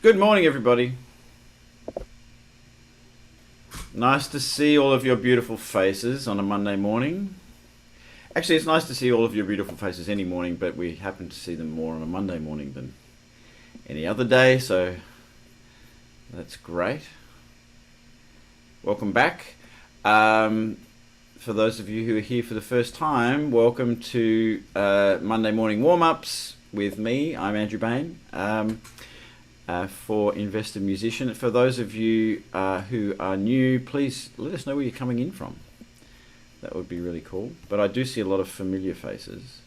Good morning, everybody. Nice to see all of your beautiful faces on a Monday morning. Actually, it's nice to see all of your beautiful faces any morning, but we happen to see them more on a Monday morning than any other day, so that's great. Welcome back. For those of you who are here for the first time, welcome to Monday morning warm-ups with me. I'm Andrew Bain. For Invested Musician. For those of you who are new, please let us know where you're coming in from. That would be really cool. But I do see a lot of familiar faces.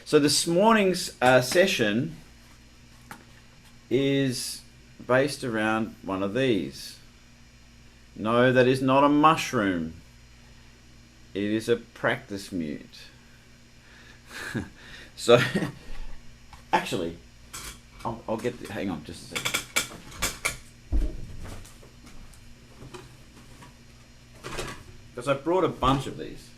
So this morning's session is based around one of these. No, that is not a mushroom. It is a practice mute. So, actually, I'll get hang on just a second. Because I brought a bunch of these.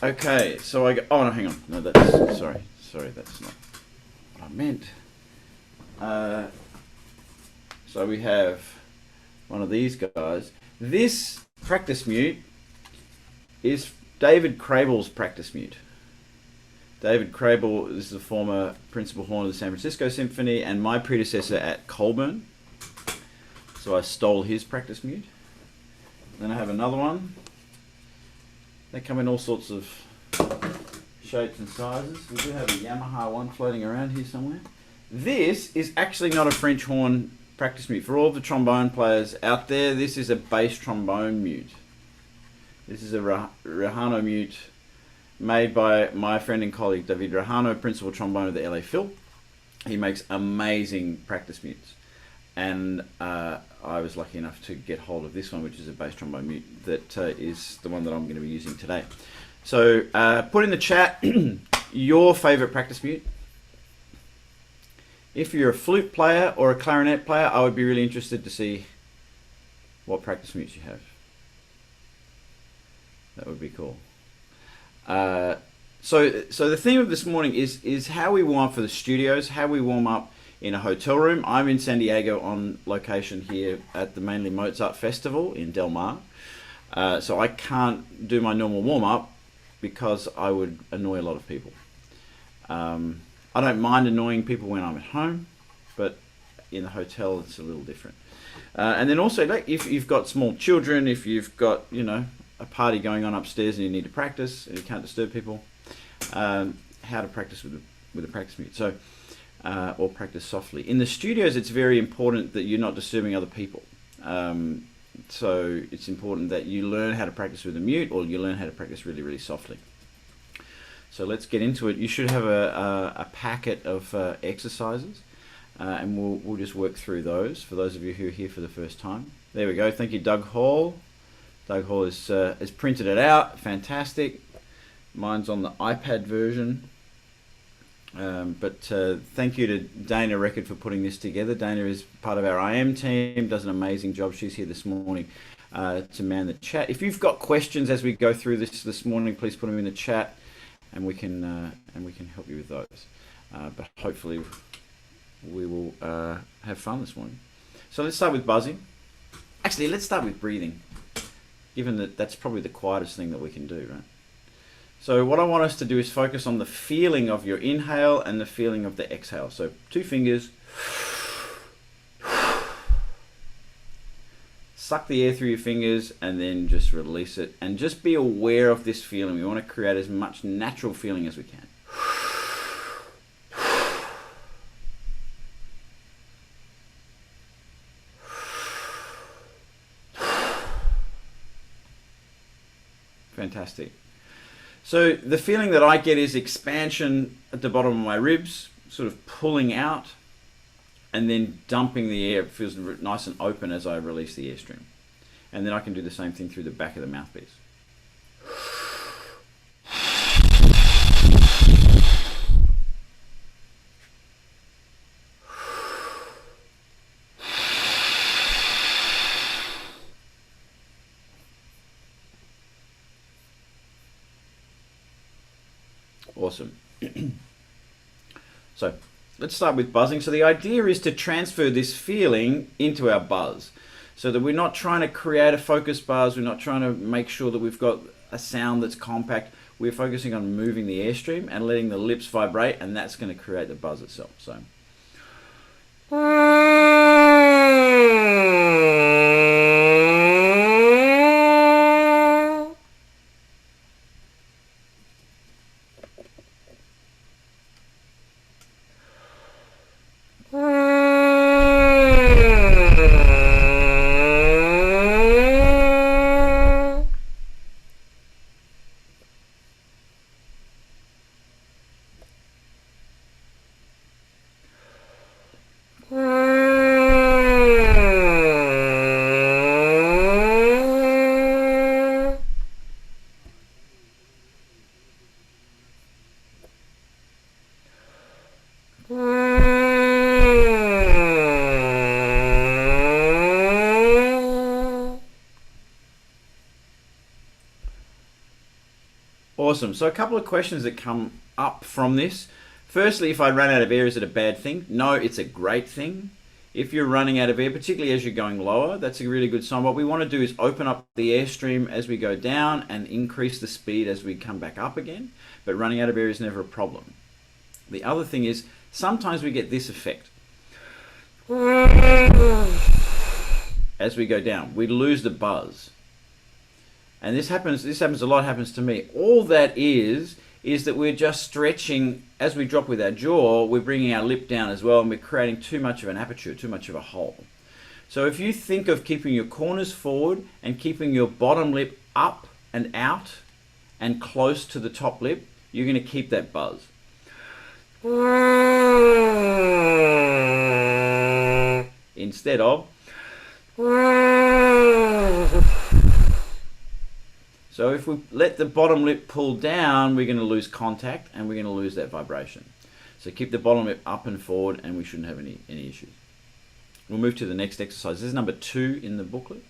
Okay, so oh no, hang on. No, that's sorry, that's not what I meant. So we have one of these guys. This practice mute is David Crable's practice mute. David Crable is the former principal horn of the San Francisco Symphony and my predecessor at Colburn. So I stole his practice mute. Then I have another one. They come in all sorts of shapes and sizes. We do have a Yamaha one floating around here somewhere. This is actually not a French horn practice mute. For all the trombone players out there, this is a bass trombone mute. This is a Rehano mute made by my friend and colleague David Rehano, principal trombone of the LA Phil. He makes amazing practice mutes. And I was lucky enough to get hold of this one, which is a bass trombone mute that is the one that I'm going to be using today. So put in the chat your favorite practice mute. If you're a flute player or a clarinet player, I would be really interested to see what practice mutes you have. That would be cool. So the theme of this morning is how we warm up for the studios, how we warm up in a hotel room. I'm in San Diego on location here at the Mainly Mozart Festival in Del Mar. So I can't do my normal warm up because I would annoy a lot of people. I don't mind annoying people when I'm at home, but in the hotel it's a little different. And then also, like, if you've got small children, if you've got, a party going on upstairs and you need to practice and you can't disturb people, how to practice with a practice mute. So, or practice softly. In the studios, it's very important that you're not disturbing other people. So it's important that you learn how to practice with a mute, or you learn how to practice really, really softly. So let's get into it. You should have a packet of exercises, and we'll just work through those for those of you who are here for the first time. There we go. Thank you, Doug Hall. Doug Hall has printed it out. Fantastic. Mine's on the iPad version. But thank you to Dana Record for putting this together. Dana is part of our IM team, does an amazing job. She's here this morning to man the chat. If you've got questions as we go through this morning, please put them in the chat, and we can help you with those. But hopefully we will have fun this morning. So let's start with buzzing. Actually, let's start with breathing, given that that's probably the quietest thing that we can do, right? So what I want us to do is focus on the feeling of your inhale and the feeling of the exhale. So 2 fingers. Suck the air through your fingers and then just release it. And just be aware of this feeling. We want to create as much natural feeling as we can. Fantastic. So the feeling that I get is expansion at the bottom of my ribs, sort of pulling out, and then dumping the air. It feels nice and open as I release the airstream. And then I can do the same thing through the back of the mouthpiece. Awesome. So let's start with buzzing. So the idea is to transfer this feeling into our buzz, so that we're not trying to create a focused buzz. We're not trying to make sure that we've got a sound that's compact. We're focusing on moving the airstream and letting the lips vibrate, and that's going to create the buzz itself. So. Awesome. So a couple of questions that come up from this. Firstly, if I run out of air, is it a bad thing? No, it's a great thing. If you're running out of air, particularly as you're going lower, that's a really good sign. What we want to do is open up the airstream as we go down and increase the speed as we come back up again. But running out of air is never a problem. The other thing is, sometimes we get this effect. As we go down, we lose the buzz. And this happens a lot, happens to me. All that is that we're just stretching, as we drop with our jaw, we're bringing our lip down as well, and we're creating too much of an aperture, too much of a hole. So if you think of keeping your corners forward and keeping your bottom lip up and out and close to the top lip, you're going to keep that buzz. Instead of. So if we let the bottom lip pull down, we're going to lose contact and we're going to lose that vibration. So keep the bottom lip up and forward, and we shouldn't have any issues. We'll move to the next exercise. This is number 2 in the booklet.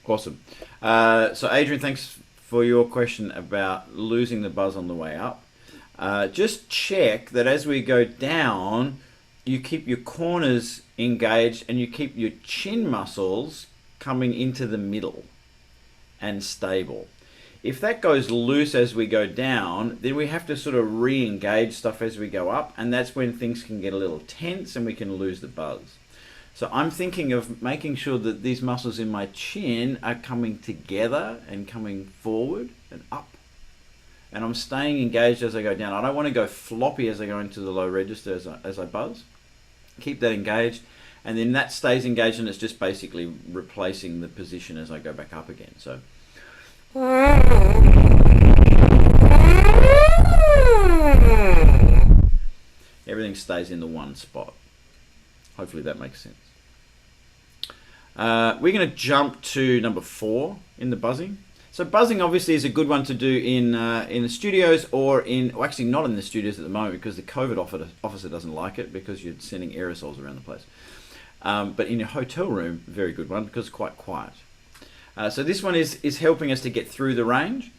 Awesome. So Adrian, thanks for your question about losing the buzz on the way up. Just check that as we go down, you keep your corners engaged and you keep your chin muscles coming into the middle and stable. If that goes loose as we go down, then we have to sort of re-engage stuff as we go up, and that's when things can get a little tense and we can lose the buzz. So I'm thinking of making sure that these muscles in my chin are coming together and coming forward and up. And I'm staying engaged as I go down. I don't want to go floppy as I go into the low register as I buzz. Keep that engaged, and then that stays engaged, and it's just basically replacing the position as I go back up again. So. Everything stays in the one spot. Hopefully that makes sense. We're going to jump to number 4 in the buzzing. So buzzing obviously is a good one to do in the studios, or well, actually not in the studios at the moment because the COVID officer doesn't like it because you're sending aerosols around the place. But in your hotel room, very good one because it's quite quiet. So this one is helping us to get through the range.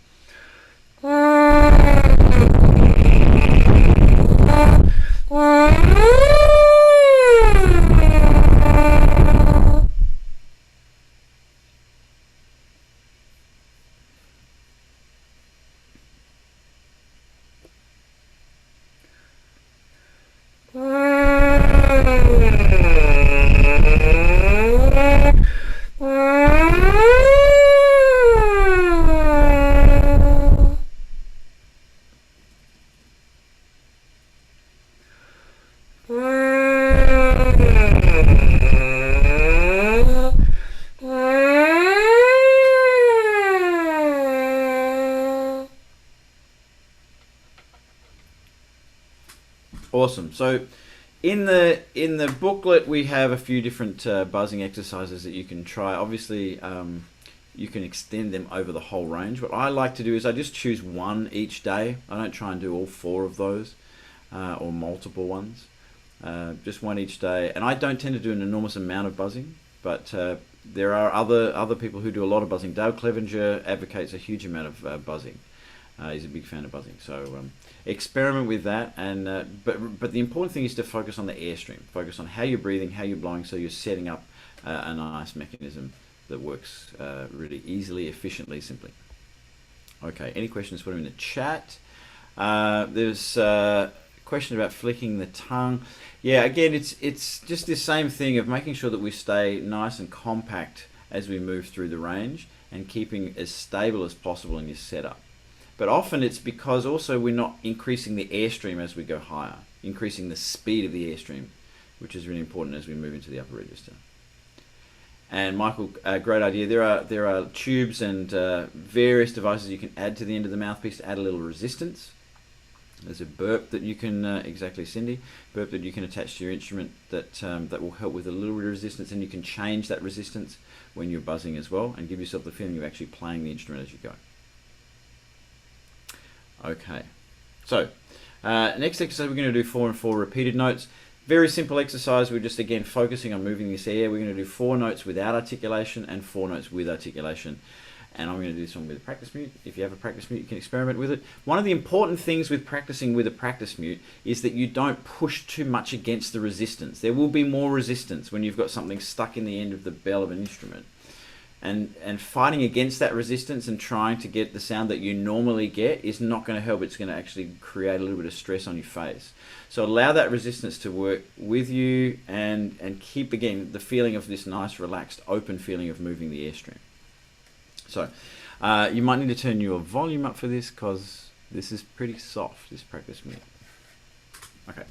Awesome. So in the booklet we have a few different buzzing exercises that you can try. Obviously, you can extend them over the whole range. What I like to do is I just choose one each day. I don't try and do all 4 of those or multiple ones. Just one each day. And I don't tend to do an enormous amount of buzzing, but there are other people who do a lot of buzzing. Dale Clevenger advocates a huge amount of buzzing. He's a big fan of buzzing. So experiment with that. And but the important thing is to focus on the airstream. Focus on how you're breathing, how you're blowing, so you're setting up a nice mechanism that works really easily, efficiently, simply. Okay, any questions, put them in the chat. There's a question about flicking the tongue. Yeah, again, it's just this same thing of making sure that we stay nice and compact as we move through the range and keeping as stable as possible in your setup. But often it's because also we're not increasing the airstream as we go higher, increasing the speed of the airstream, which is really important as we move into the upper register. And Michael, great idea. There are tubes and various devices you can add to the end of the mouthpiece to add a little resistance. There's a burp that you can, exactly Cindy, burp that you can attach to your instrument that will help with a little bit of resistance, and you can change that resistance when you're buzzing as well and give yourself the feeling of actually playing the instrument as you go. Okay, so next exercise we're going to do 4 and 4 repeated notes. Very simple exercise. We're just again focusing on moving this air. We're going to do 4 notes without articulation and 4 notes with articulation. And I'm going to do this one with a practice mute. If you have a practice mute, you can experiment with it. One of the important things with practicing with a practice mute is that you don't push too much against the resistance. There will be more resistance when you've got something stuck in the end of the bell of an instrument. And fighting against that resistance and trying to get the sound that you normally get is not going to help. It's going to actually create a little bit of stress on your face. So allow that resistance to work with you and keep, again, the feeling of this nice, relaxed, open feeling of moving the airstream. So you might need to turn your volume up for this because this is pretty soft, this practice mute. Okay.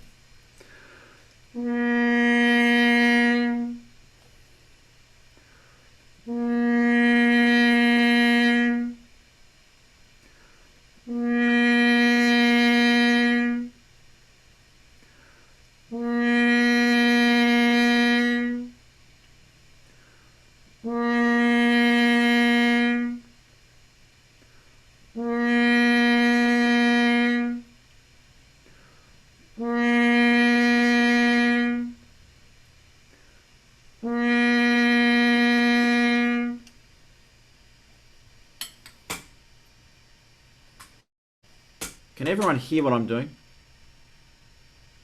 Can everyone hear what I'm doing?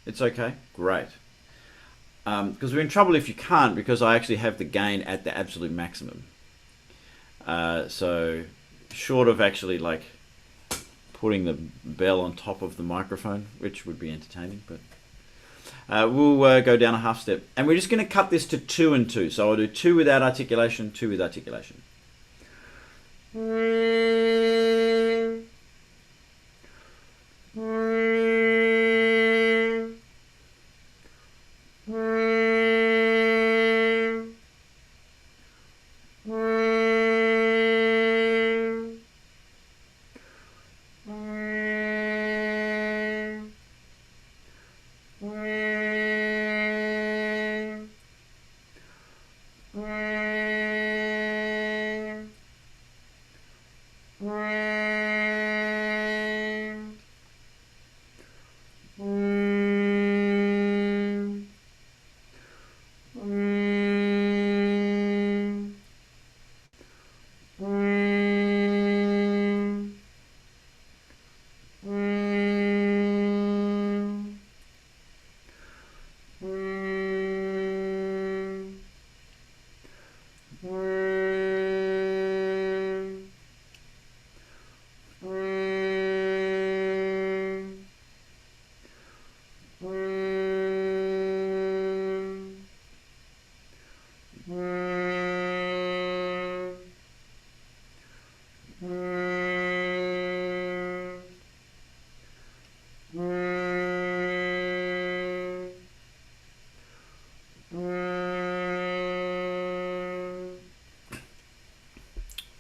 It's okay? Great. Because we're in trouble if you can't, because I actually have the gain at the absolute maximum. So short of actually like putting the bell on top of the microphone, which would be entertaining, but we'll go down a half step. And we're just going to cut this to 2 and 2. So I'll do 2 without articulation, 2 with articulation.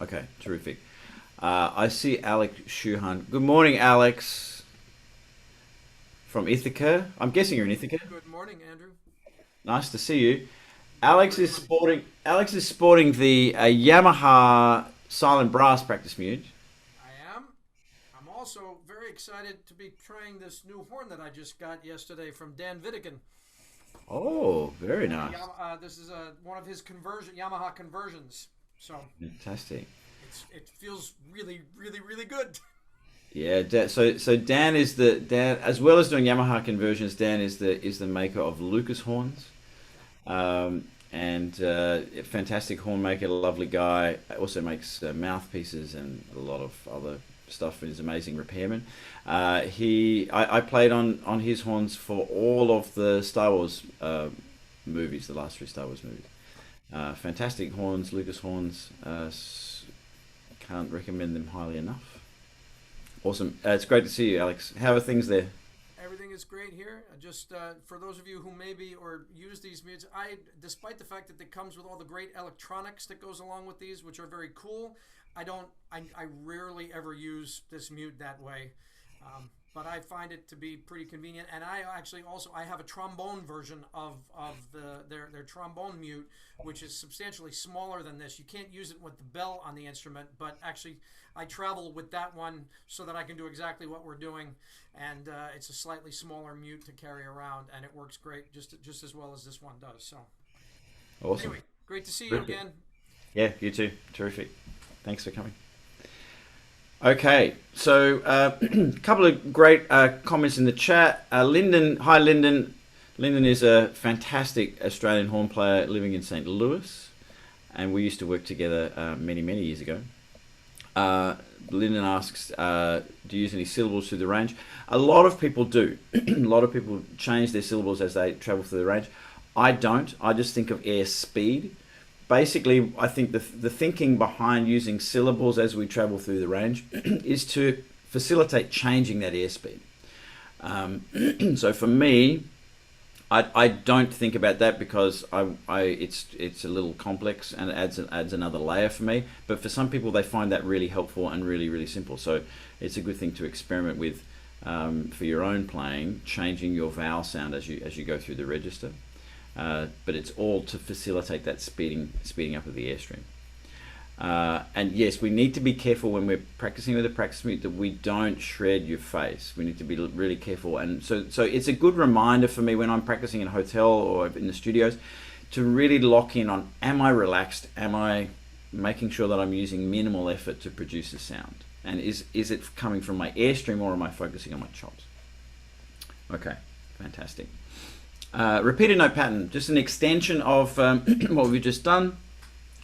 Okay, terrific. I see Alex Shuhan. Good morning, Alex. from Ithaca. I'm guessing you're in Ithaca. Good morning, Andrew. Nice to see you. Very much. Alex is sporting the Yamaha silent brass practice mute. I am. I'm also very excited to be trying this new horn that I just got yesterday from Dan Vidigan. Oh, very nice. This is one of his Yamaha conversions. So Fantastic. it feels really, really, really good. Yeah, so Dan is the Dan as well as doing Yamaha conversions. Dan is the maker of Lucas horns, and a fantastic horn maker, lovely guy. Also makes mouthpieces and a lot of other stuff. He's an amazing repairman. I played on his horns for all of the Star Wars movies, the last three Star Wars movies. Fantastic horns, Lucas horns. Can't recommend them highly enough. Awesome. It's great to see you, Alex. How are things there? Everything is great here. Just for those of you who maybe or use these mutes, despite the fact that it comes with all the great electronics that goes along with these, which are very cool, I rarely ever use this mute that way. But I find it to be pretty convenient, and I actually also I have a trombone version of their trombone mute, which is substantially smaller than this. You can't use it with the bell on the instrument, but actually I travel with that one so that I can do exactly what we're doing, and it's a slightly smaller mute to carry around, and it works great, just as well as this one does. So Awesome. anyway, great to see you Terrific. again. Yeah, you too. Terrific. Thanks for coming. Okay, so a couple of great comments in the chat. Lyndon, hi Lyndon. Lyndon is a fantastic Australian horn player living in St. Louis, and we used to work together many years ago. Lyndon asks, do you use any syllables through the range? A lot of people do. A lot of people change their syllables as they travel through the range. I don't. I just think of air speed. Basically, I think the thinking behind using syllables as we travel through the range is to facilitate changing that airspeed. So for me, I don't think about that because it's a little complex and it adds another layer for me. But for some people, they find that really helpful and really simple. So it's a good thing to experiment with for your own playing, changing your vowel sound as you go through the register. But it's all to facilitate that speeding up of the airstream. And yes, we need to be careful when we're practicing with a practice mute that we don't shred your face. We need to be really careful. And so it's a good reminder for me when I'm practicing in a hotel or in the studios to really lock in on, am I relaxed? Am I making sure that I'm using minimal effort to produce a sound? And is it coming from my airstream or am I focusing on my chops? Okay, fantastic. Repeated note pattern, just an extension of what we've just done.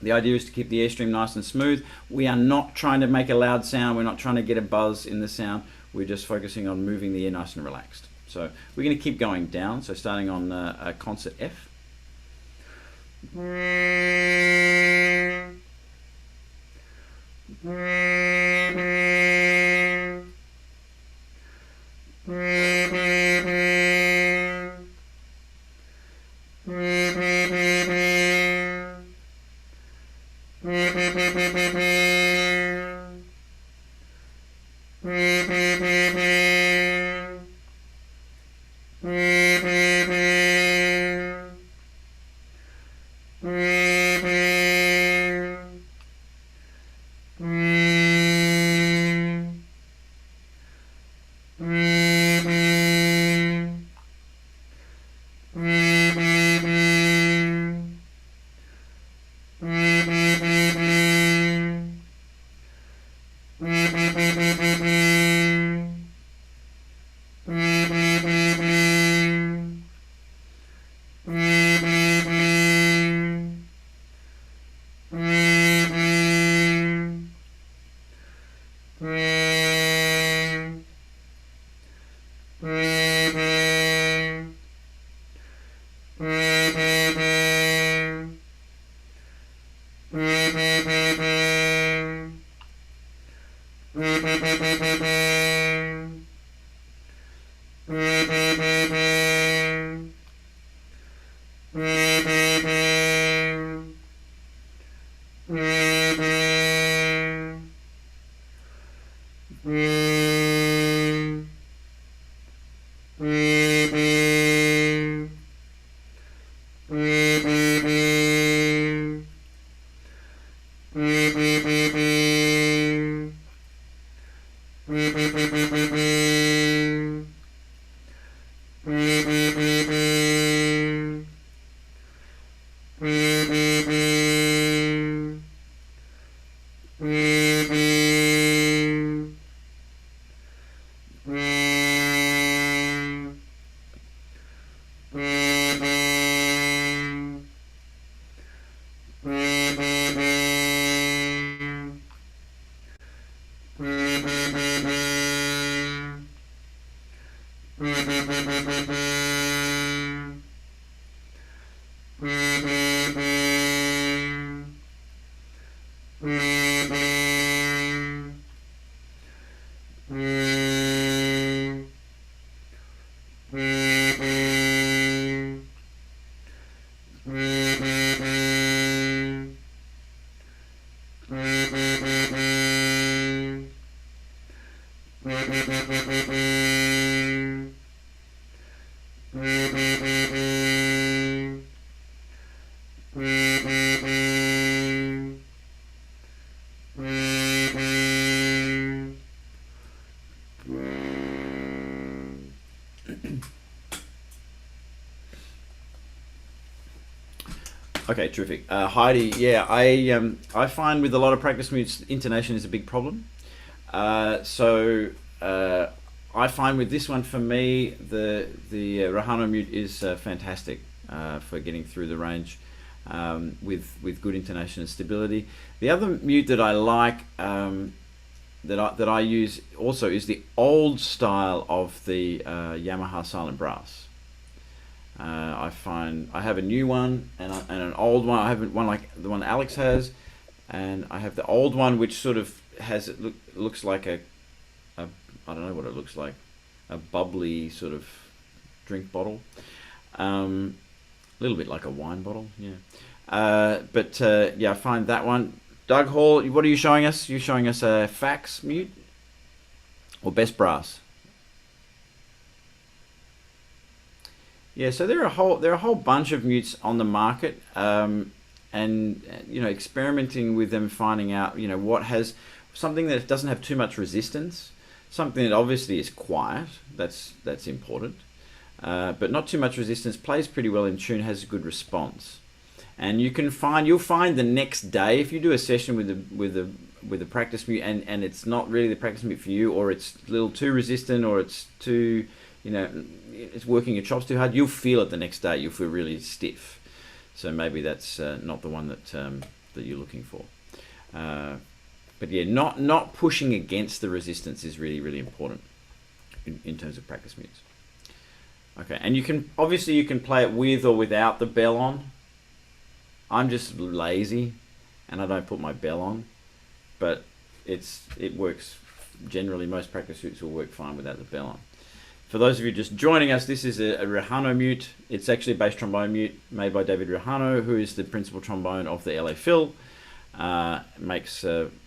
The idea is to keep the airstream nice and smooth. We are not trying to make a loud sound. We're not trying to get a buzz in the sound. We're just focusing on moving the air nice and relaxed. So we're going to keep going down. So starting on concert F. Okay, terrific. Heidi, yeah, I find with a lot of practice mutes, intonation is a big problem. So I find with this one, for me, the Rahano mute is fantastic for getting through the range with good intonation and stability. The other mute that I like that I use also is the old style of the Yamaha silent brass. I find I have a new one and an old one. I have one like the one Alex has, and I have the old one which sort of has looks like a I don't know what it looks like, a bubbly sort of drink bottle, a little bit like a wine bottle, yeah. Yeah, I find that one. Doug Hall, what are you showing us? You're showing us a fax mute or best brass? Yeah, so there are a whole bunch of mutes on the market, and experimenting with them, finding out what has something that doesn't have too much resistance, something that obviously is quiet. That's important, but not too much resistance. Plays pretty well in tune, has a good response, and you'll find the next day if you do a session with a practice mute and it's not really the practice mute for you, or it's a little too resistant, or it's too it's working your chops too hard, you'll feel it the next day. You'll feel really stiff. So maybe that's not the one that you're looking for. But yeah, not pushing against the resistance is really, really important in terms of practice mutes. Okay, and you can play it with or without the bell on. I'm just lazy and I don't put my bell on, but it works. Generally, most practice mutes will work fine without the bell on. For those of you just joining us, this is a Rahano mute. It's actually a bass trombone mute made by David Rahano, who is the principal trombone of the LA Phil. Makes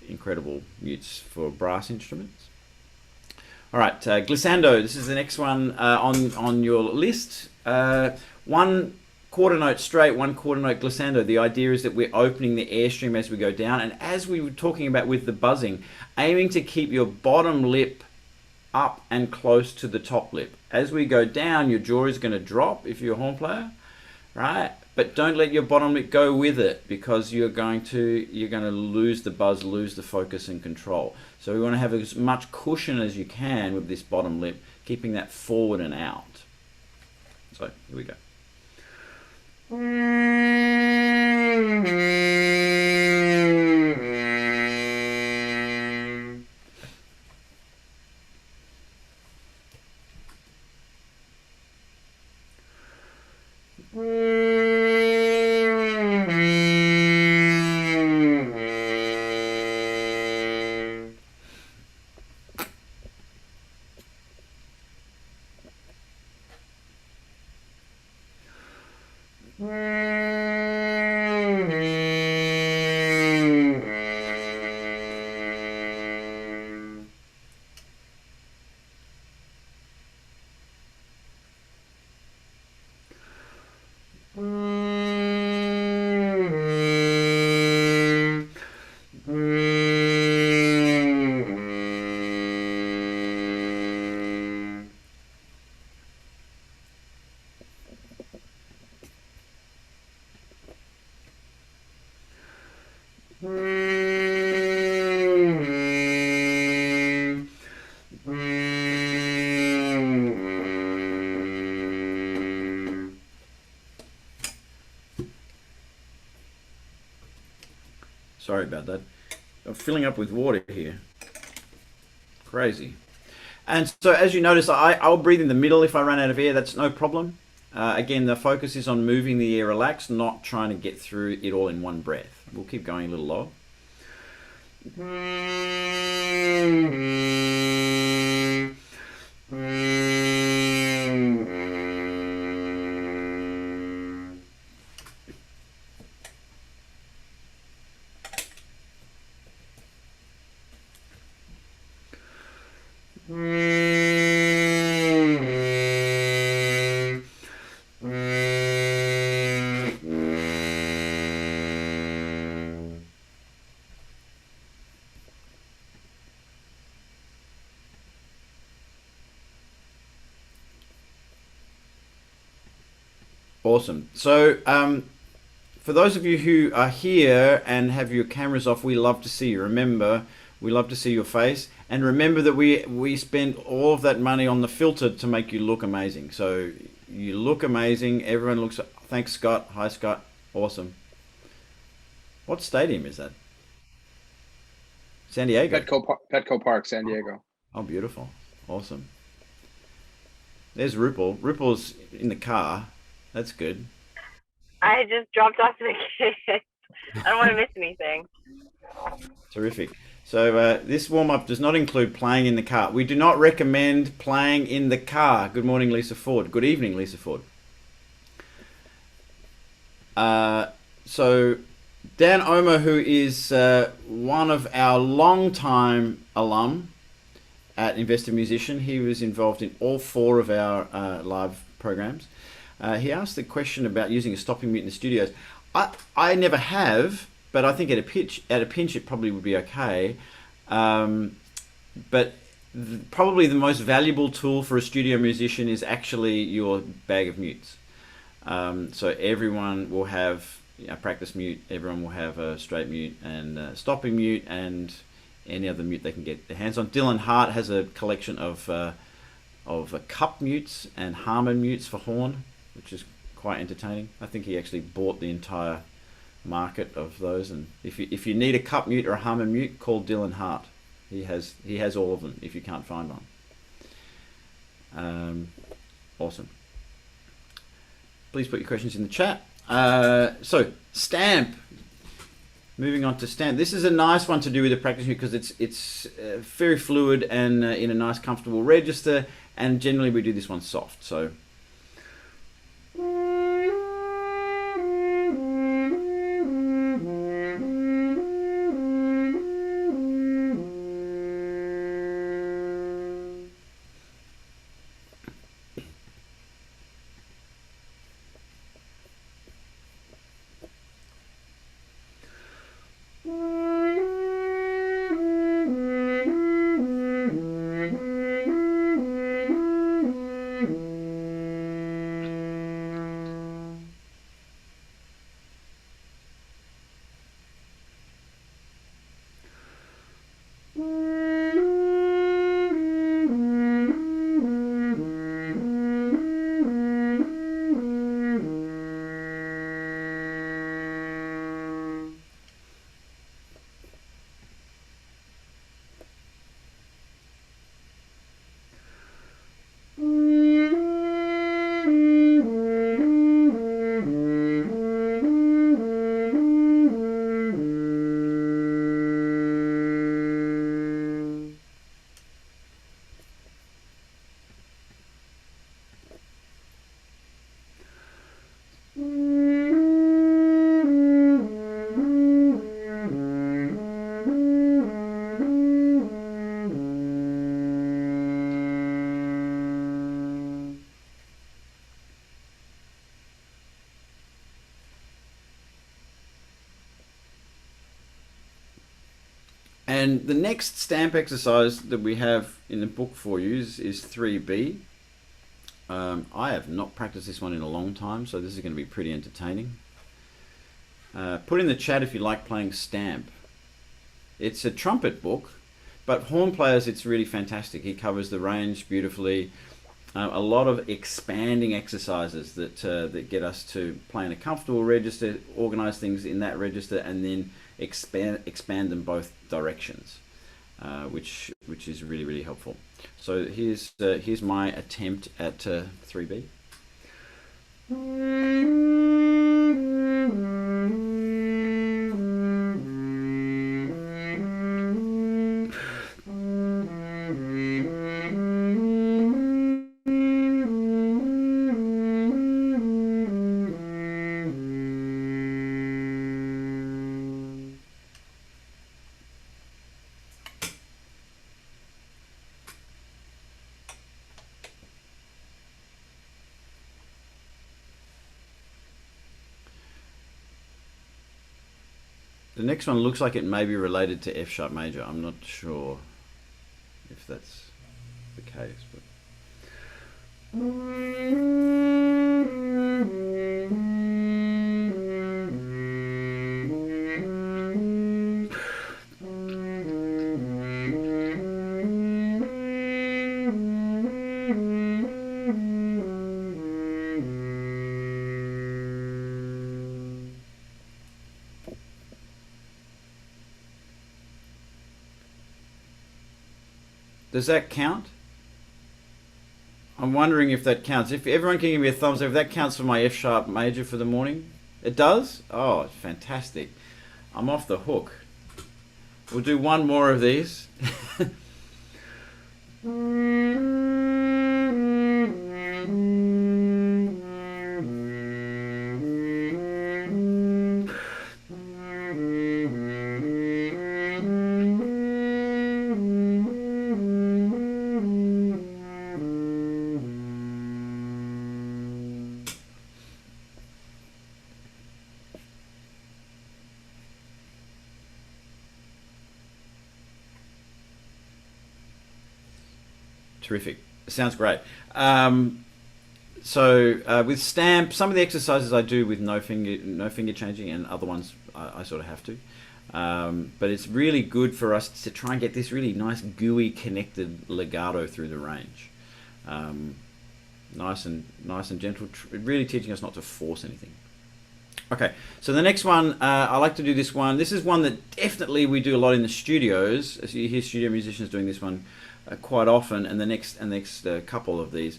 incredible mutes for brass instruments. All right, glissando. This is the next one on your list. One quarter note straight, one quarter note glissando. The idea is that we're opening the airstream as we go down, and as we were talking about with the buzzing, aiming to keep your bottom lip up and close to the top lip. As we go down, your jaw is going to drop if you're a horn player, right? But don't let your bottom lip go with it, because you're going to lose the buzz, lose the focus and control. So we want to have as much cushion as you can with this bottom lip, keeping that forward and out. So here we go. Sorry about that. I'm filling up with water here. Crazy. And so as you notice, I'll breathe in the middle if I run out of air. That's no problem. Again, the focus is on moving the air relaxed, not trying to get through it all in one breath. We'll keep going a little lower. Awesome. So, for those of you who are here and have your cameras off, we love to see you. Remember, we love to see your face. And remember that we spend all of that money on the filter to make you look amazing. So, you look amazing. Everyone looks... Thanks, Scott. Hi, Scott. Awesome. What stadium is that? San Diego. Petco Park, San Diego. Oh, beautiful. Awesome. There's Rupal. Rupal's in the car. That's good. I just dropped off the kids. I don't want to miss anything. Terrific. So this warm-up does not include playing in the car. We do not recommend playing in the car. Good morning, Lisa Ford. Good evening, Lisa Ford. So Dan Omer, who is one of our long-time alum at Invested Musician, he was involved in all 4 of our live programs. He asked the question about using a stopping mute in the studios. I never have, but I think at a pinch it probably would be okay. But probably the most valuable tool for a studio musician is actually your bag of mutes. So everyone will have a practice mute, everyone will have a straight mute and a stopping mute and any other mute they can get their hands on. Dylan Hart has a collection of cup mutes and Harman mutes for horn, which is quite entertaining. I think he actually bought the entire market of those. And if you need a cup mute or a Harman mute, call Dylan Hart. He has all of them if you can't find one. Awesome. Please put your questions in the chat. So stamp. Moving on to stamp. This is a nice one to do with a practice mute because it's very fluid and in a nice comfortable register, and generally we do this one soft. So and the next stamp exercise that we have in the book for you is 3B. I have not practiced this one in a long time, so this is going to be pretty entertaining. Put in the chat if you like playing stamp. It's a trumpet book, but horn players, it's really fantastic. He covers the range beautifully. A lot of expanding exercises that get us to play in a comfortable register, organize things in that register, and then expand them both directions, which is really, really helpful. So here's my attempt at 3B. The next one looks like it may be related to F sharp major. I'm not sure if that's the case, but does that count? I'm wondering if that counts. If everyone can give me a thumbs up, if that counts for my F sharp major for the morning. It does? Oh, fantastic. I'm off the hook. We'll do one more of these. Terrific. Sounds great. With stamp, some of the exercises I do with no finger changing, and other ones I sort of have to. But it's really good for us to try and get this really nice, gooey, connected legato through the range. Nice and gentle, really teaching us not to force anything. Okay, so the next one, I like to do this one. This is one that definitely we do a lot in the studios. As you hear studio musicians doing this one quite often, and the next couple of these,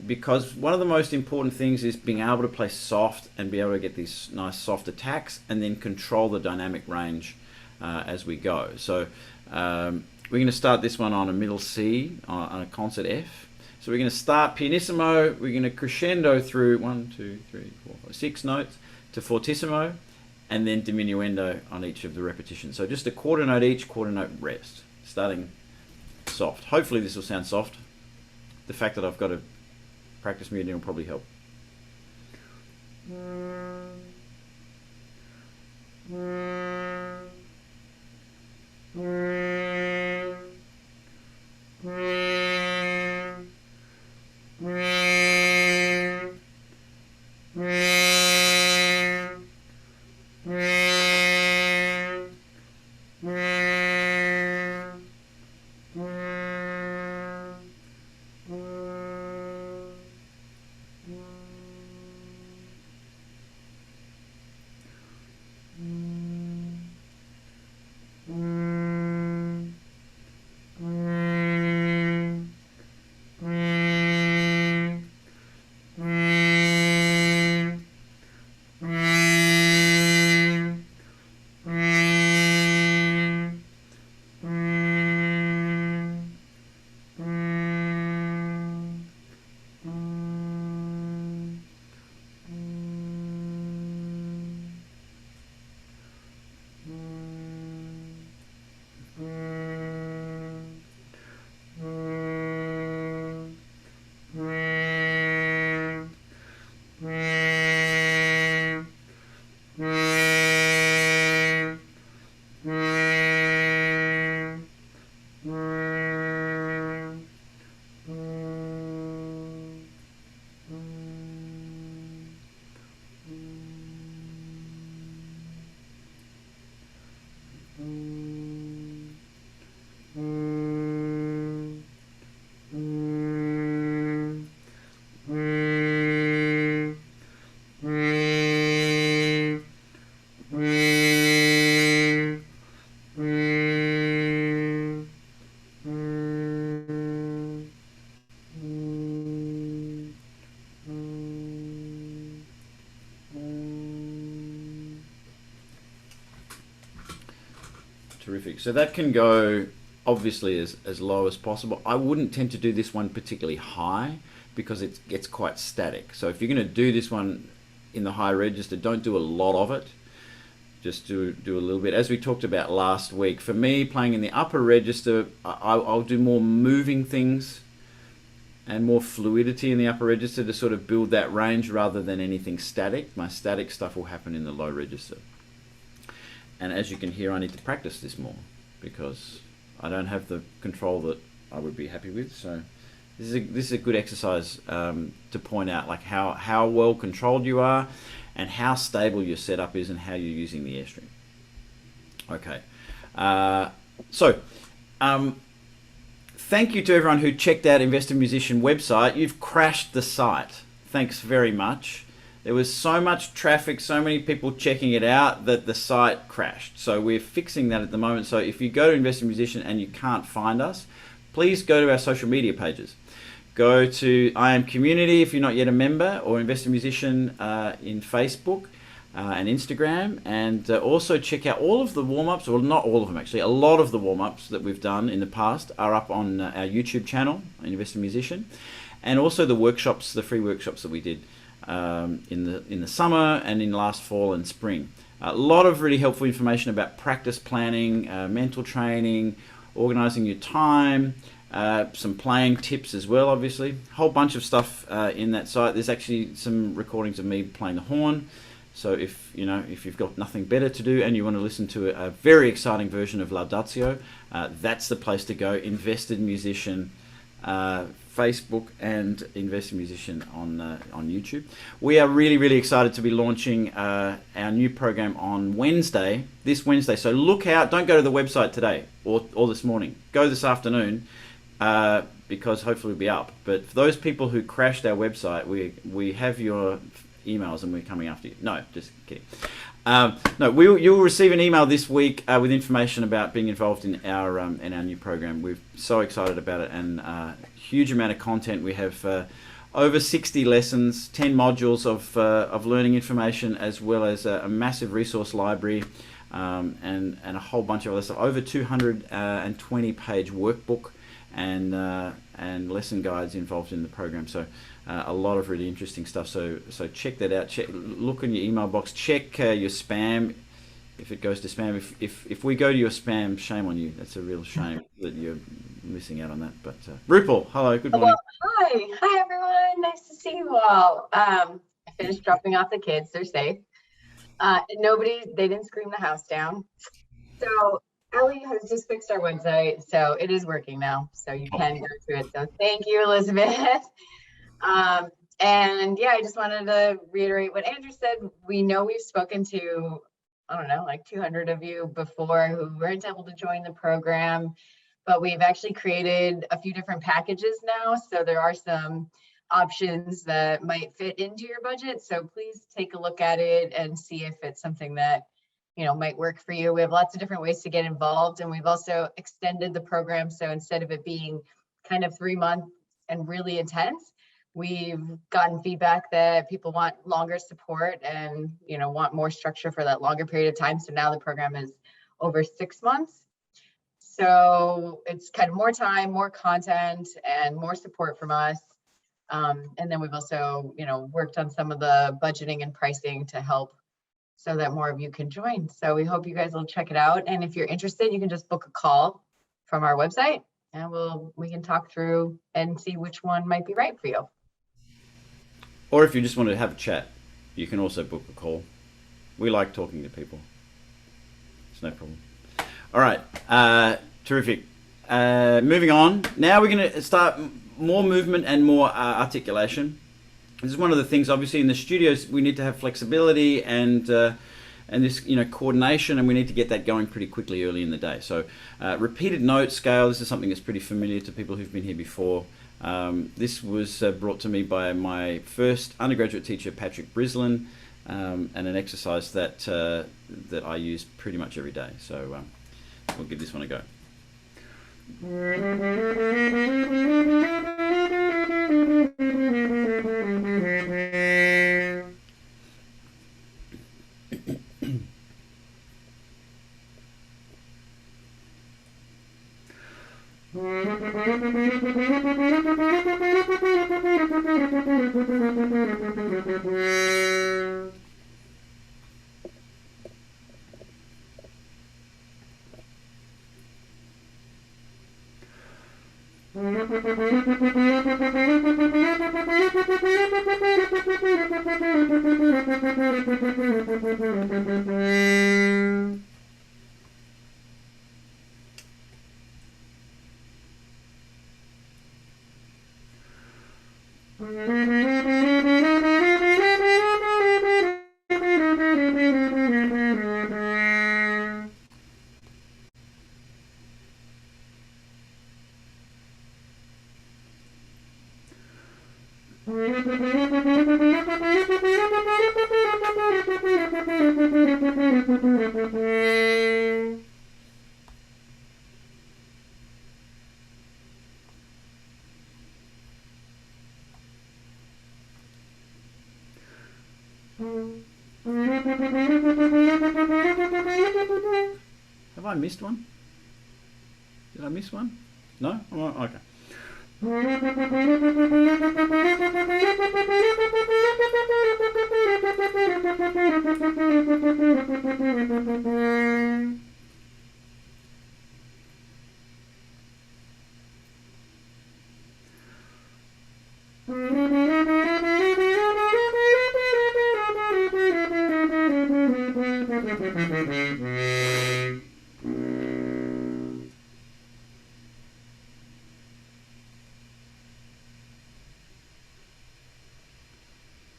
because one of the most important things is being able to play soft and be able to get these nice soft attacks, and then control the dynamic range as we go. So we're going to start this one on a middle C on a concert F. So we're going to start pianissimo. We're going to crescendo through 1, 2, 3, 4, 5, 6 notes to fortissimo, and then diminuendo on each of the repetitions. So just a quarter note each, quarter note rest, starting soft. Hopefully this will sound soft. The fact that I've got to practice muting will probably help. Terrific. So that can go obviously as low as possible. I wouldn't tend to do this one particularly high because it gets quite static. So if you're going to do this one in the high register, don't do a lot of it. Just do a little bit. As we talked about last week, for me, playing in the upper register, I'll do more moving things and more fluidity in the upper register to sort of build that range rather than anything static. My static stuff will happen in the low register. And as you can hear, I need to practice this more because I don't have the control that I would be happy with. So this is a good exercise to point out like how well controlled you are and how stable your setup is and how you're using the airstream. Okay. Thank you to everyone who checked out Invested Musician website. You've crashed the site. Thanks very much. There was so much traffic, so many people checking it out that the site crashed. So we're fixing that at the moment. So if you go to Invested Musician and you can't find us, please go to our social media pages. Go to I Am Community if you're not yet a member, or Invested Musician in Facebook and Instagram, and also check out all of the warm-ups, or not all of them actually, a lot of the warm-ups that we've done in the past are up on our YouTube channel, Invested Musician, and also the workshops, the free workshops that we did in the summer and in last fall and spring. A lot of really helpful information about practice planning, mental training, organizing your time, some playing tips as well, obviously. A whole bunch of stuff in that site. There's actually some recordings of me playing the horn. So if you've got nothing better to do and you want to listen to a very exciting version of Laudatio, that's the place to go. Invested Musician Facebook and Invested Musician on YouTube. We are really, really excited to be launching our new program on Wednesday, this Wednesday. So look out, don't go to the website today or this morning. Go this afternoon because hopefully we'll be up. But for those people who crashed our website, we have your emails and we're coming after you. No, just kidding. You'll receive an email this week with information about being involved in our new program. We're so excited about it, and huge amount of content. We have over 60 lessons, 10 modules of learning information, as well as a massive resource library and a whole bunch of other stuff. Over 220 page workbook and lesson guides involved in the program. So a lot of really interesting stuff. So check that out. Look in your email box. Check your spam if it goes to spam. If we go to your spam, shame on you. That's a real shame that you're missing out on that. But Rupal, hello, good morning. Well, hi everyone. Nice to see you all. I finished dropping off the kids. They're safe. They didn't scream the house down. So Ellie has just fixed our website, so it is working now. So you can go to it. So thank you, Elizabeth. And yeah, I just wanted to reiterate what Andrew said. We know we've spoken to, I don't know, like 200 of you before who weren't able to join the program, but we've actually created a few different packages now. So there are some options that might fit into your budget. So please take a look at it and see if it's something that might work for you. We have lots of different ways to get involved, and we've also extended the program. So instead of it being kind of 3 months and really intense, we've gotten feedback that people want longer support and want more structure for that longer period of time. So now the program is over 6 months. So it's kind of more time, more content, and more support from us. And then we've also, worked on some of the budgeting and pricing to help so that more of you can join. So we hope you guys will check it out. And if you're interested, you can just book a call from our website and we can talk through and see which one might be right for you. Or if you just want to have a chat, you can also book a call. We like talking to people. It's no problem. All right, terrific. Moving on. Now we're going to start more movement and more articulation. This is one of the things, obviously, in the studios, we need to have flexibility and this, coordination, and we need to get that going pretty quickly early in the day. So repeated note scale, this is something that's pretty familiar to people who've been here before. This was brought to me by my first undergraduate teacher, Patrick Brislin, and an exercise that I use pretty much every day. So we'll give this one a go. Have I missed one? Did I miss one? No? Oh, okay.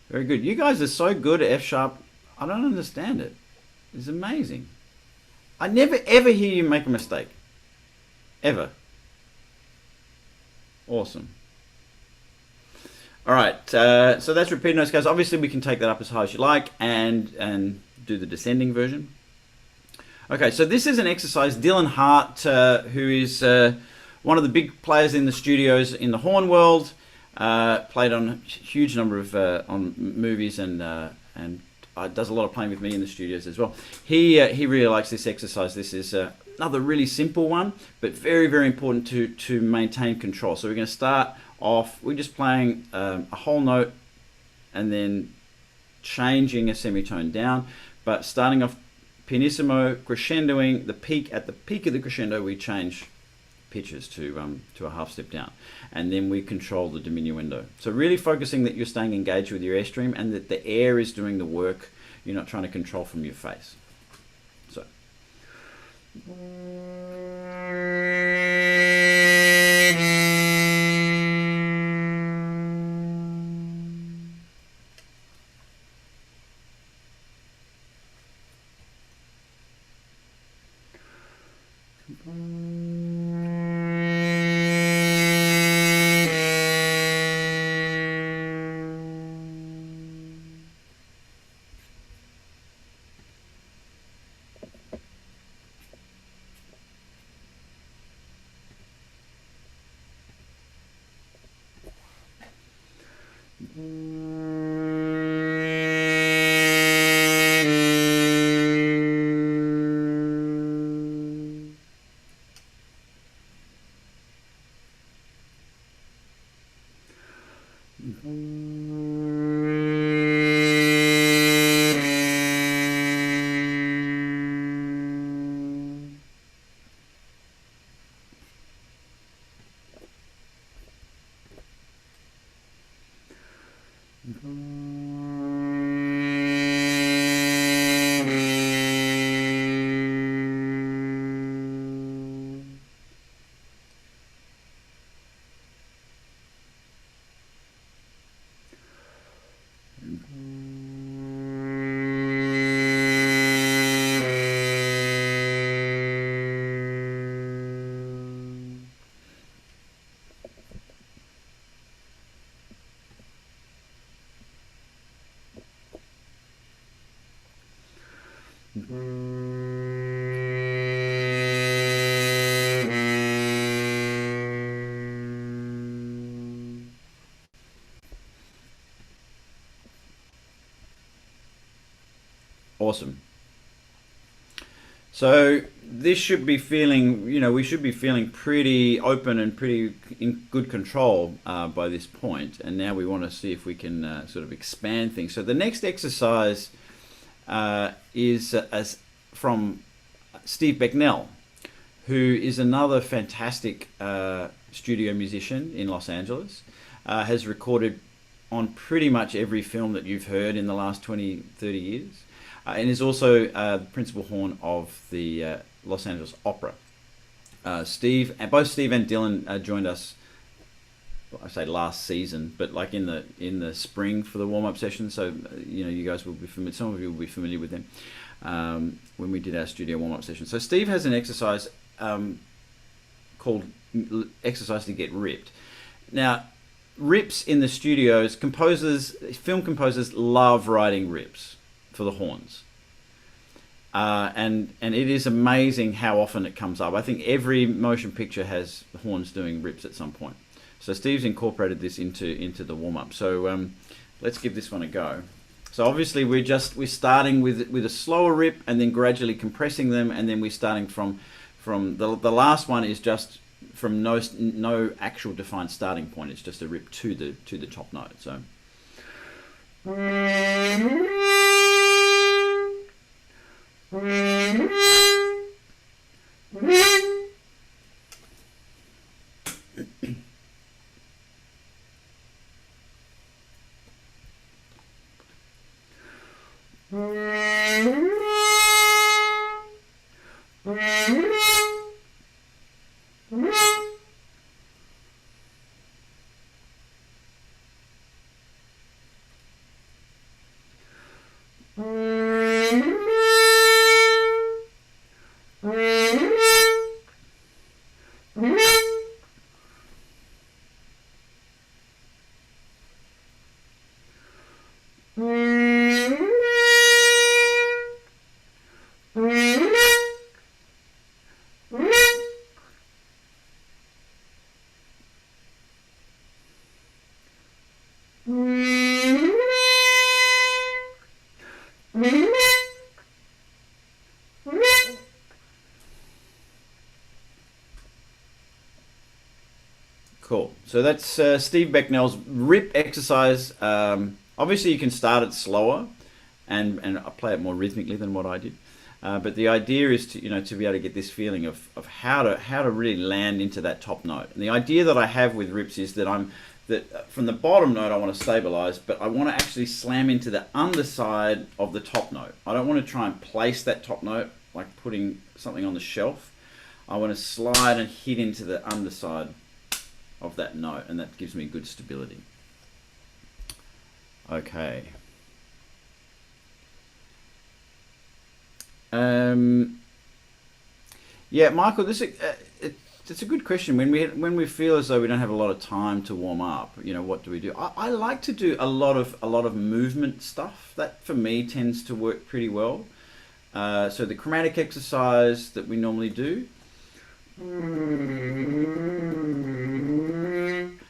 Very good. You guys are so good at F sharp. I don't understand it. It's amazing. I never ever hear you make a mistake. Ever. Awesome. All right. So that's repeated notes, guys. Obviously, we can take that up as high as you like and do the descending version. Okay. So this is an exercise. Dylan Hart, who is one of the big players in the studios in the horn world. Played on a huge number of on movies and does a lot of playing with me in the studios as well. He really likes this exercise. This is another really simple one, but very, very important to maintain control. So we're going to start off. We're just playing a whole note and then changing a semitone down, but starting off pianissimo, crescendoing the peak. At the peak of the crescendo, we change pitches to a half step down, and then we control the diminuendo. So really focusing that you're staying engaged with your airstream and that the air is doing the work. You're not trying to control from your face. So. Awesome. So this should be feeling, we should be feeling pretty open and pretty in good control by this point. And now we want to see if we can sort of expand things. So the next exercise is from Steve Becknell, who is another fantastic studio musician in Los Angeles, has recorded on pretty much every film that you've heard in the last 20, 30 years, and is also the principal horn of the Los Angeles Opera. Both Steve and Dylan joined us, I say last season, but like in the spring for the warm-up session. So you guys will be familiar. Some of you will be familiar with them when we did our studio warm-up session. So Steve has an exercise called exercise to get ripped. Now, rips in the studios, film composers love writing rips for the horns. And it is amazing how often it comes up. I think every motion picture has horns doing rips at some point. So Steve's incorporated this into the warm-up. So let's give this one a go. So obviously we're starting with a slower rip and then gradually compressing them, and then we're starting from the last one is just from no actual defined starting point. It's just a rip to the top note. So. Cool. So that's Steve Becknell's rip exercise. Obviously, you can start it slower and play it more rhythmically than what I did. But the idea is to be able to get this feeling of how to really land into that top note. And the idea that I have with rips is that from the bottom note I want to stabilize, but I want to actually slam into the underside of the top note. I don't want to try and place that top note like putting something on the shelf. I want to slide and hit into the underside of that note, and that gives me good stability. Okay. Yeah, Michael, it's a good question. When we feel as though we don't have a lot of time to warm up, what do we do? I like to do a lot of movement stuff. That for me tends to work pretty well. So the chromatic exercise that we normally do,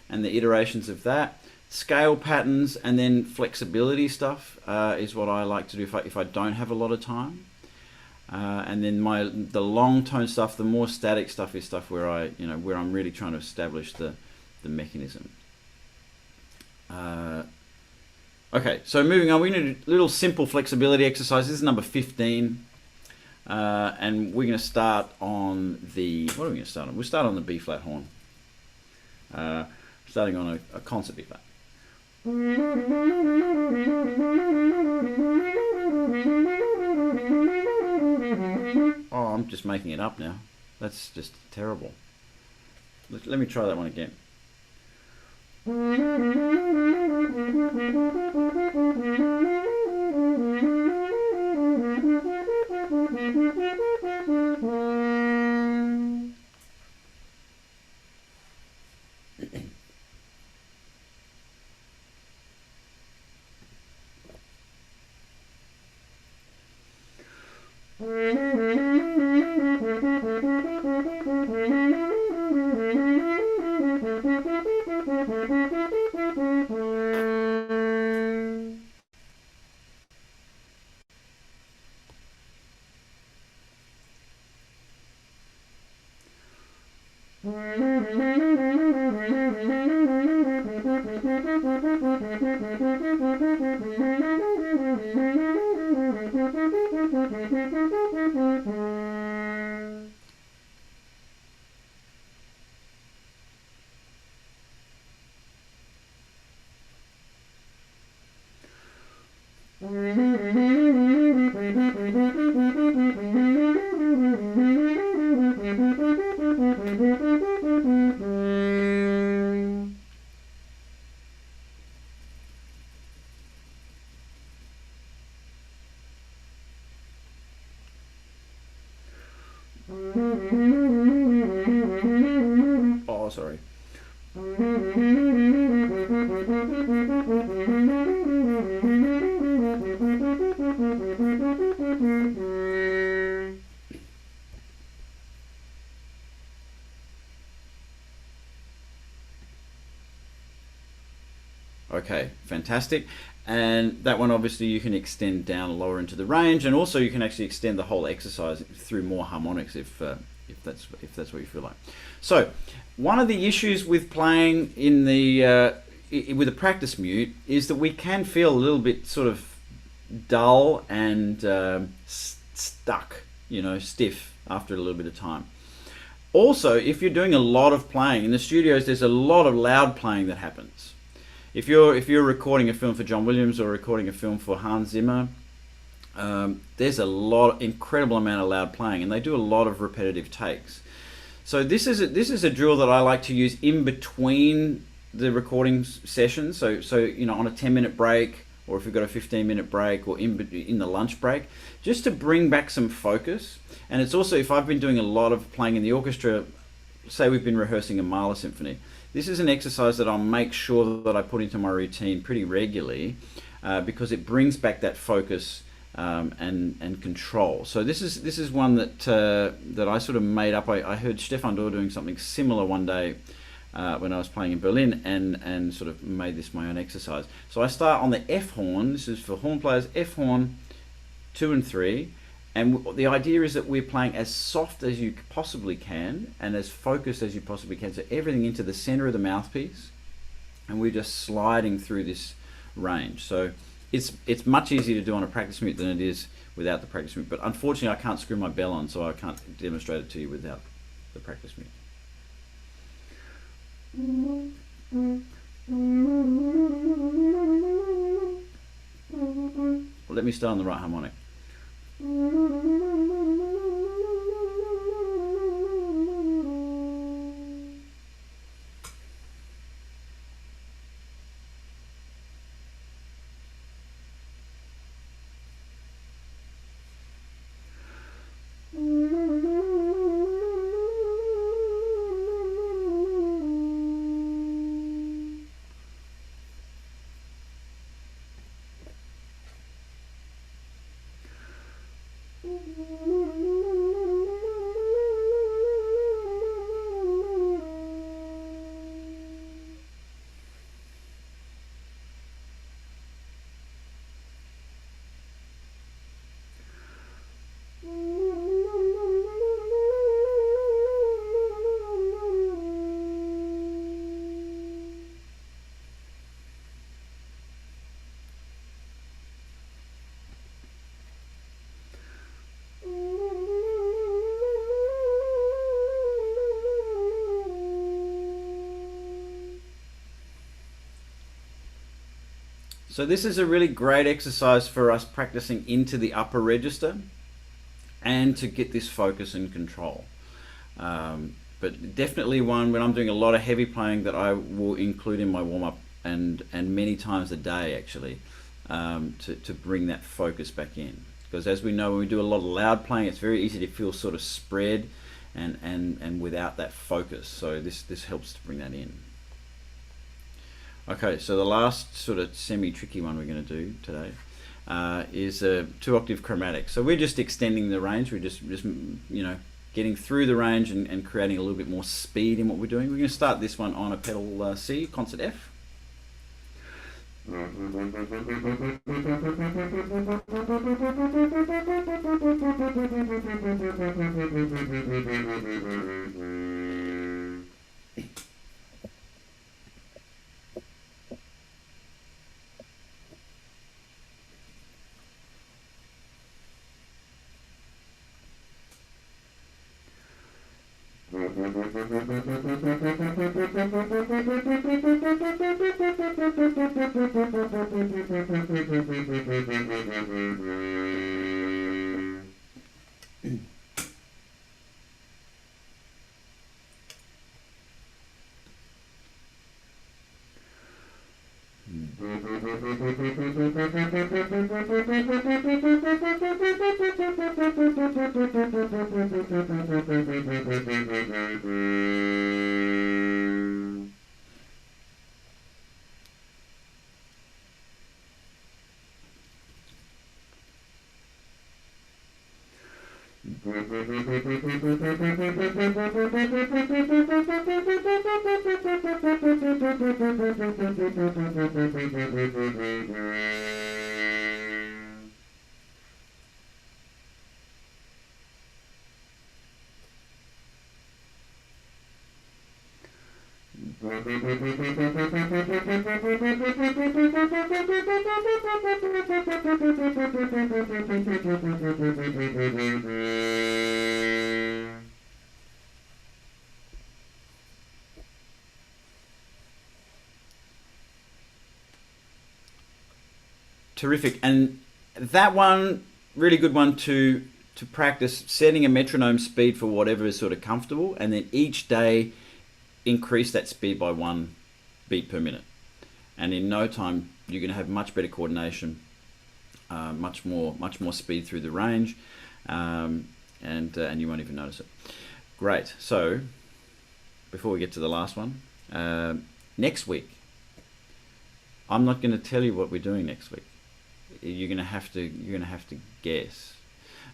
and the iterations of that, scale patterns, and then flexibility stuff is what I like to do if I don't have a lot of time. And then the long tone stuff, the more static stuff is stuff where where I'm really trying to establish the mechanism. Okay, so moving on, we're going to do a little simple flexibility exercise. This is number 15. And we're going to start on what are we going to start on? We'll start on the B flat horn. Starting on a concert B flat. Oh, I'm just making it up now. That's just terrible. Let me try that one again. Oh, sorry. Okay, fantastic. And that one obviously you can extend down lower into the range, and also you can actually extend the whole exercise through more harmonics if that's what you feel like. So one of the issues with playing in the with a practice mute is that we can feel a little bit sort of dull and stuck, you know, stiff after a little bit of time. Also, if you're doing a lot of playing in the studios, there's a lot of loud playing that happens. If you're recording a film for John Williams or recording a film for Hans Zimmer, there's a incredible amount of loud playing, and they do a lot of repetitive takes. So this is a drill that I like to use in between the recording sessions. So you know, on a 10-minute break, or if you've got a 15-minute break, or in the lunch break, just to bring back some focus. And it's also, if I've been doing a lot of playing in the orchestra, say we've been rehearsing a Mahler symphony, this is an exercise that I'll make sure that I put into my routine pretty regularly, because it brings back that focus and control. So this is one that I sort of made up. I heard Stefan Dorr doing something similar one day when I was playing in Berlin, and sort of made this my own exercise. So I start on the F horn. This is for horn players. F horn 2 and 3. And the idea is that we're playing as soft as you possibly can and as focused as you possibly can. So everything into the center of the mouthpiece, and we're just sliding through this range. So it's much easier to do on a practice mute than it is without the practice mute. But unfortunately, I can't screw my bell on, so I can't demonstrate it to you without the practice mute. Well, let me start on the right harmonic. So this is a really great exercise for us practicing into the upper register and to get this focus and control. But definitely one when I'm doing a lot of heavy playing that I will include in my warm-up, and many times a day actually, to bring that focus back in. Because as we know, when we do a lot of loud playing, it's very easy to feel sort of spread and without that focus. So this helps to bring that in. Okay, so the last sort of semi-tricky one we're going to do today is a 2-octave chromatic. So we're just extending the range. We're just you know, getting through the range and creating a little bit more speed in what we're doing. We're going to start this one on a pedal C, concert F. Terrific. And that one, really good one to practice setting a metronome speed for whatever is sort of comfortable, and then each day increase that speed by 1 beat per minute. And in no time, you're going to have much better coordination, much more speed through the range, and you won't even notice it. Great. So before we get to the last one, next week, I'm not going to tell you what we're doing next week. You're going to have to guess.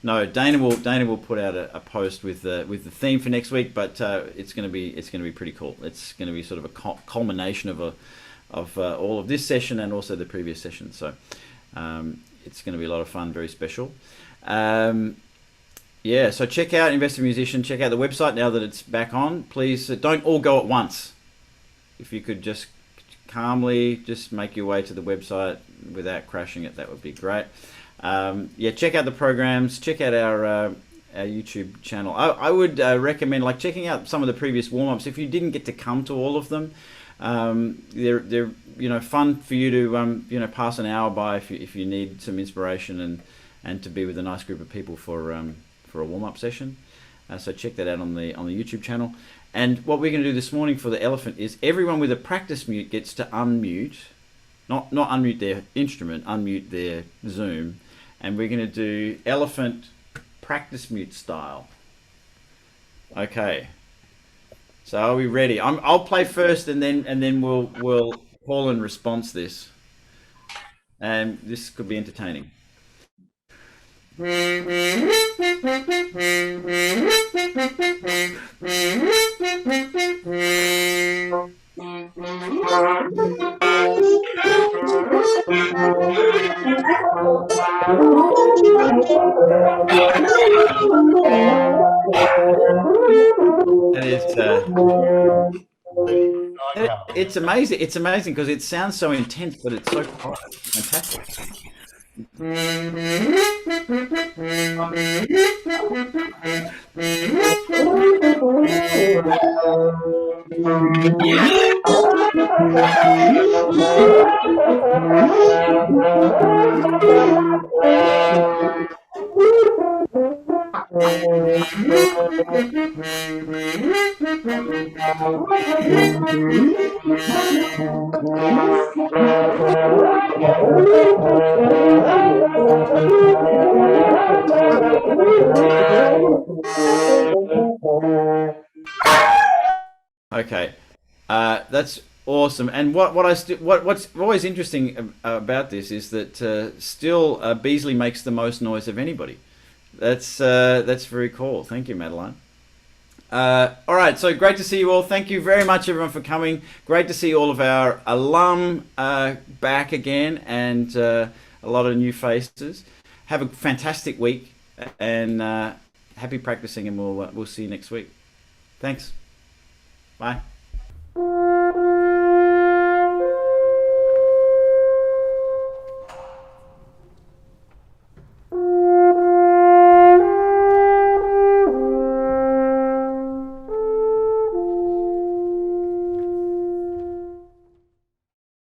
No, Dana will put out a post with the theme for next week, but it's going to be pretty cool. It's going to be sort of a culmination of all of this session and also the previous session. So it's going to be a lot of fun, very special. Yeah, so check out Invested Musician. Check out the website now that it's back on. Please don't all go at once. If you could just calmly just make your way to the website without crashing it, that would be great. Yeah, check out the programs, check out our YouTube channel. I would recommend checking out some of the previous warm-ups. If you didn't get to come to all of them, they're fun for you to pass an hour by if you need some inspiration and to be with a nice group of people for a warm-up session. So check that out on the YouTube channel. And what we're going to do this morning for the elephant is everyone with a practice mute gets to unmute, not unmute their instrument, unmute their Zoom, and we're going to do elephant practice mute style. Okay. So are we ready? I'll play first, and then we'll call and response this, and this could be entertaining. It's amazing. It's amazing because it sounds so intense, but it's so quiet. It's fantastic. Okay, that's awesome. And what's always interesting about this is that still Beasley makes the most noise of anybody. That's very cool. Thank you, Madeline. All right, so great to see you all. Thank you very much, everyone, for coming. Great to see all of our alum back again, and a lot of new faces. Have a fantastic week, and happy practicing, and we'll see you next week. Thanks. Bye.